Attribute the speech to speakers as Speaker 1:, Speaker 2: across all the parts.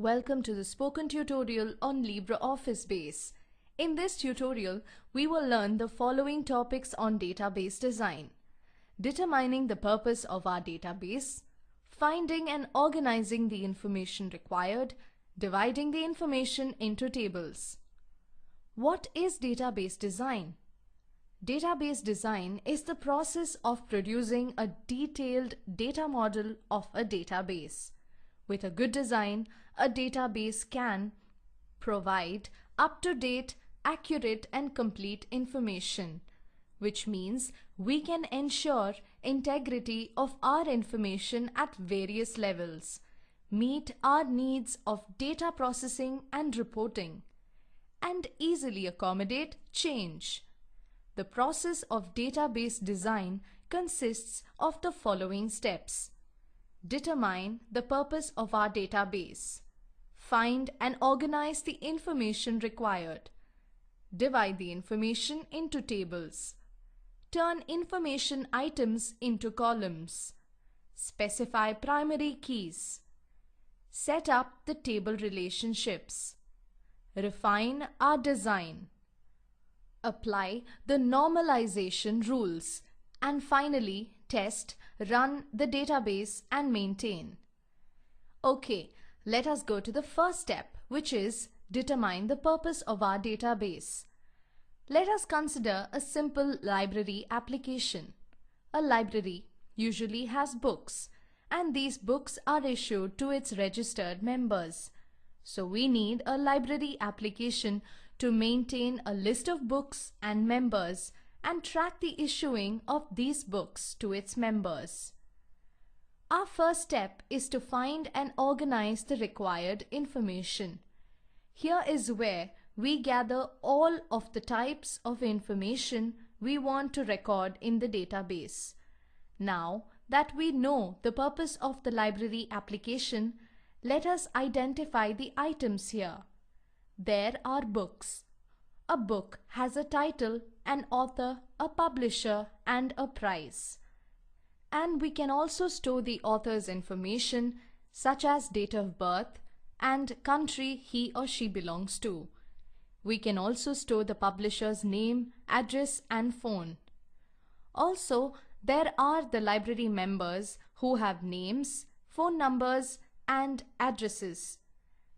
Speaker 1: Welcome to the spoken tutorial on LibreOffice Base. In this tutorial, we will learn the following topics on database design: determining the purpose of our database, finding and organizing the information required, dividing the information into tables. What is database design? Database design is the process of producing a detailed data model of a database. With a good design, a database can provide up-to-date, accurate and complete information, which means we can ensure integrity of our information at various levels, meet our needs of data processing and reporting, and easily accommodate change. The process of database design consists of the following steps: determine the purpose of our database, find and organize the information required, divide the information into tables, turn information items into columns, specify primary keys, set up the table relationships, refine our design, apply the normalization rules, and finally test, run the database and maintain. Okay, let us go to the first step, which is determine the purpose of our database. Let us consider a simple library application. A library usually has books, and these books are issued to its registered members. So we need a library application to maintain a list of books and members and track the issuing of these books to its members. Our first step is to find and organize the required information. Here is where we gather all of the types of information we want to record in the database. Now that we know the purpose of the library application, let us identify the items here. There are books. A book has a title, an author, a publisher, and a price. And we can also store the author's information, such as date of birth and country he or she belongs to. We can also store the publisher's name, address, and phone. Also, there are the library members who have names, phone numbers, and addresses.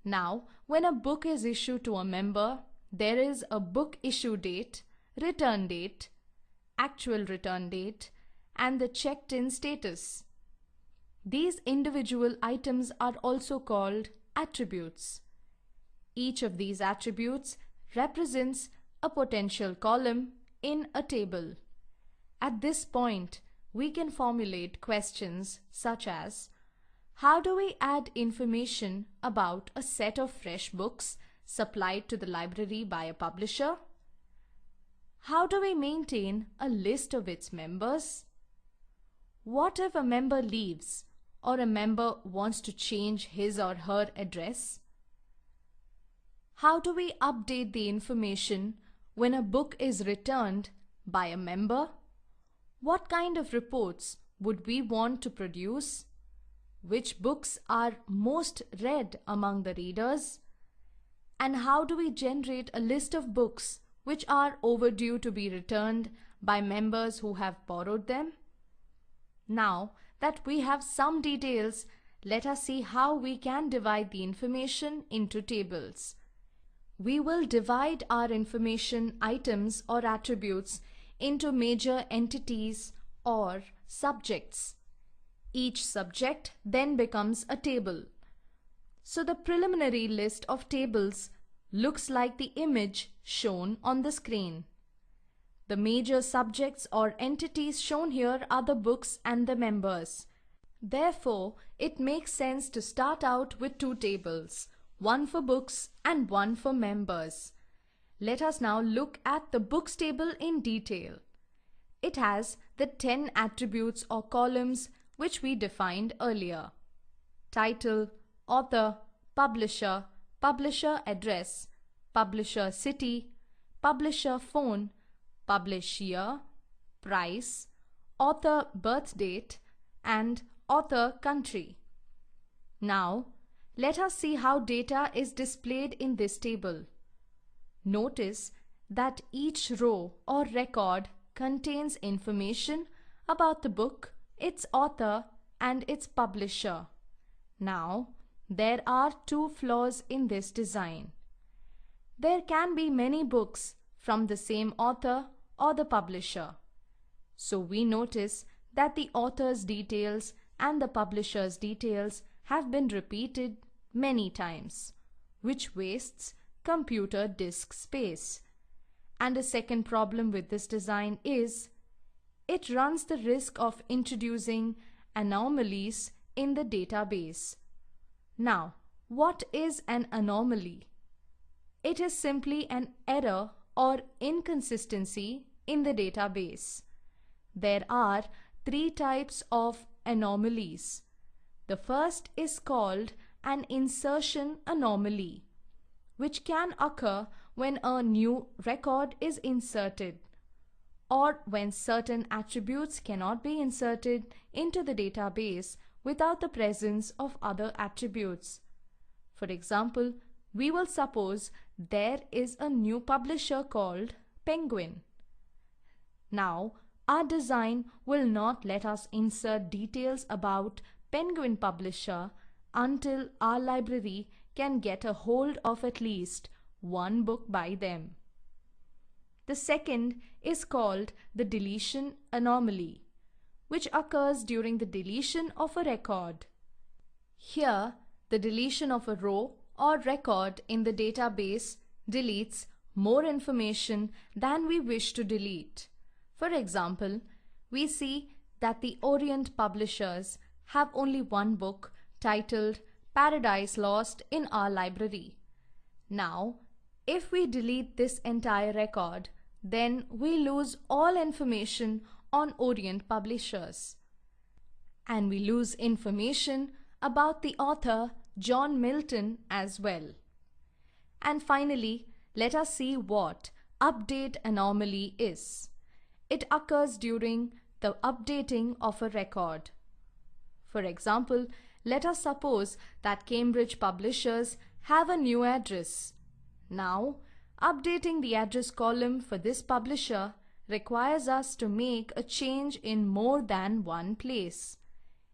Speaker 1: Now, when a book is issued to a member, there is a book issue date, return date, actual return date, and the checked-in status. These individual items are also called attributes. Each of these attributes represents a potential column in a table. At this point, we can formulate questions such as: how do we add information about a set of fresh books supplied to the library by a publisher? How do we maintain a list of its members? What if a member leaves or a member wants to change his or her address? How do we update the information when a book is returned by a member? What kind of reports would we want to produce? Which books are most read among the readers? And how do we generate a list of books which are overdue to be returned by members who have borrowed them? Now that we have some details, let us see how we can divide the information into tables. We will divide our information items or attributes into major entities or subjects. Each subject then becomes a table. So the preliminary list of tables looks like the image shown on the screen. The major subjects or entities shown here are the books and the members. Therefore, it makes sense to start out with two tables, one for books and one for members. Let us now look at the books table in detail. It has the 10 attributes or columns which we defined earlier: title, author, publisher, publisher address, publisher city, publisher phone, publish year, price, author birth date, and author country. Now, Let us see how data is displayed in this table. Notice that each row or record contains information about the book, its author, and its publisher. Now, there are two flaws in this design. There can be many books from the same author or the publisher. So we notice that the author's details and the publisher's details have been repeated many times, which wastes computer disk space. And a second problem with this design is it runs the risk of introducing anomalies in the database. Now, what is an anomaly? It is simply an error or inconsistency in the database. There are three types of anomalies. The first is called an insertion anomaly, which can occur when a new record is inserted or when certain attributes cannot be inserted into the database without the presence of other attributes. For example, we will suppose there is a new publisher called Penguin. Now, our design will not let us insert details about Penguin publisher until our library can get a hold of at least one book by them. The second is called the deletion anomaly, which occurs during the deletion of a record. Here, the deletion of a row or record in the database deletes more information than we wish to delete. For example, we see that the Orient publishers have only one book titled Paradise Lost in our library. Now, if we delete this entire record, then we lose all information on Orient publishers. And we lose information about the author John Milton as well. And finally, let us see what update anomaly is. It occurs during the updating of a record. For example, let us suppose that Cambridge publishers have a new address. Now, updating the address column for this publisher requires us to make a change in more than one place.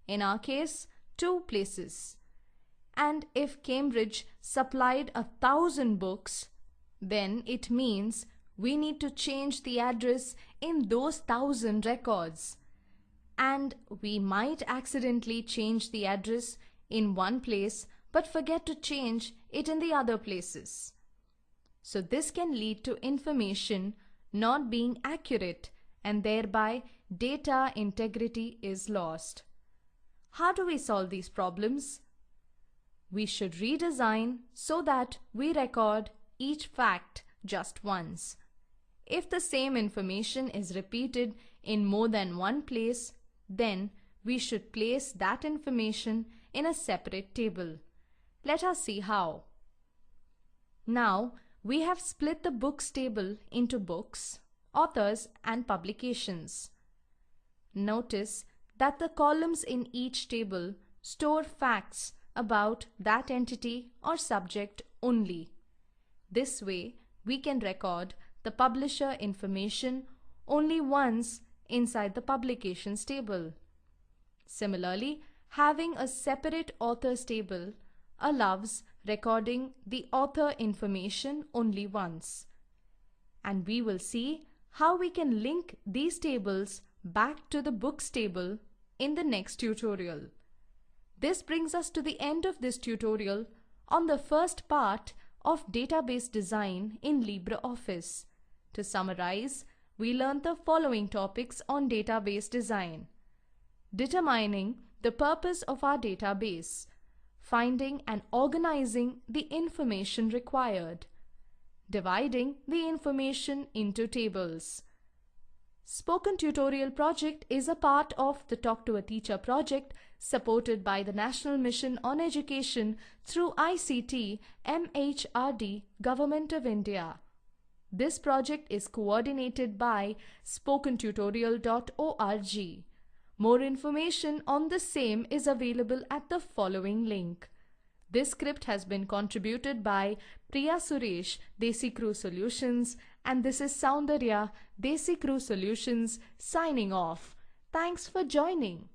Speaker 1: In our case, 2 places. And if Cambridge supplied 1,000 books, then it means we need to change the address in those 1,000 records. And we might accidentally change the address in one place but forget to change it in the other places. So this can lead to information not being accurate and thereby data integrity is lost. How do we solve these problems? We should redesign so that we record each fact just once. If the same information is repeated in more than one place, then we should place that information in a separate table. Let us see how. Now, we have split the books table into books, authors, and publications. Notice that the columns in each table store facts about that entity or subject only. This way, we can record the publisher information only once inside the publications table. Similarly, having a separate authors table allows recording the author information only once. And we will see how we can link these tables back to the books table in the next tutorial. This brings us to the end of this tutorial on the first part of database design in LibreOffice. To summarize, we learned the following topics on database design: determining the purpose of our database, finding and organizing the information required, dividing the information into tables. Spoken Tutorial project is a part of the Talk to a Teacher project supported by the National Mission on Education through ICT MHRD, Government of India. This project is coordinated by spokentutorial.org. More information on the same is available at the following link. This script has been contributed by Priya Suresh, Desi Crew Solutions, and this is Soundarya, Desi Crew Solutions, signing off. Thanks for joining.